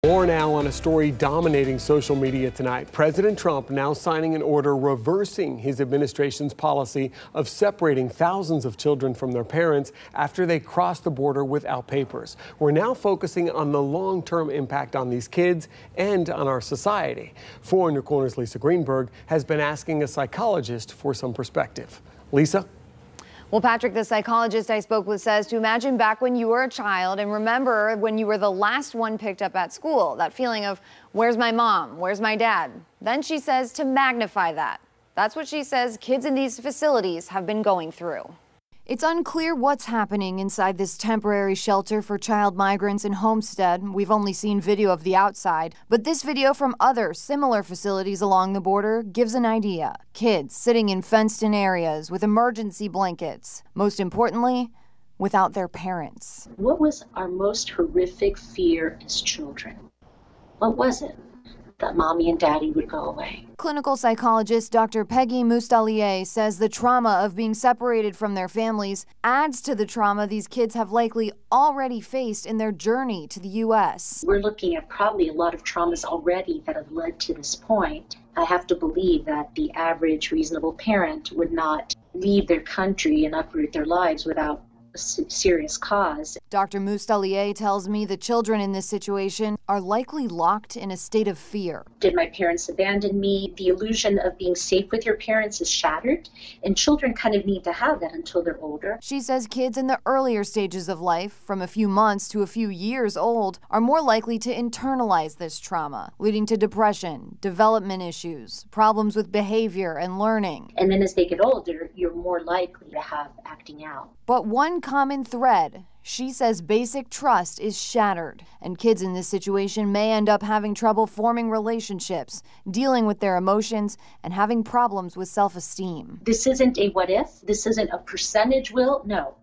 More now on a story dominating social media tonight. President Trump now signing an order reversing his administration's policy of separating thousands of children from their parents after they cross the border without papers. We're now focusing on the long-term impact on these kids and on our society. 4 in Your Corner's Lisa Greenberg has been asking a psychologist for some perspective. Lisa? Well, Patrick, the psychologist I spoke with says to imagine back when you were a child and remember when you were the last one picked up at school. That feeling of, where's my mom? Where's my dad? Then she says to magnify that. That's what she says kids in these facilities have been going through. It's unclear what's happening inside this temporary shelter for child migrants in Homestead. We've only seen video of the outside, but this video from other similar facilities along the border gives an idea. Kids sitting in fenced-in areas with emergency blankets. Most importantly, without their parents. What was our most horrific fear as children? What was it? That mommy and daddy would go away. Clinical psychologist Dr. Peggy Moustalier says the trauma of being separated from their families adds to the trauma these kids have likely already faced in their journey to the U.S. We're looking at probably a lot of traumas already that have led to this point. I have to believe that the average reasonable parent would not leave their country and uproot their lives without a serious cause. Dr. Moustalier tells me the children in this situation are likely locked in a state of fear. Did my parents abandon me? The illusion of being safe with your parents is shattered, and children kind of need to have that until they're older. She says kids in the earlier stages of life, from a few months to a few years old, are more likely to internalize this trauma, leading to depression, development issues, problems with behavior and learning. And then as they get older, you're more likely to have acting out. But one common thread, she says basic trust is shattered, and kids in this situation may end up having trouble forming relationships, dealing with their emotions, and having problems with self-esteem. This isn't a what if, this isn't a percentage will, no.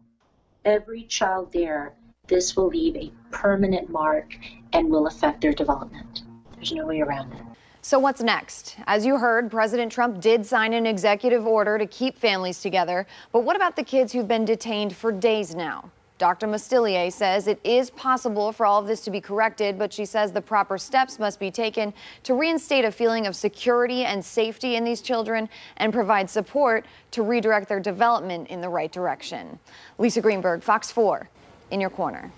Every child there, this will leave a permanent mark and will affect their development. There's no way around it. So what's next? As you heard, President Trump did sign an executive order to keep families together. But what about the kids who've been detained for days now? Dr. Moustalier says it is possible for all of this to be corrected, but she says the proper steps must be taken to reinstate a feeling of security and safety in these children and provide support to redirect their development in the right direction. Lisa Greenberg, Fox 4, in your corner.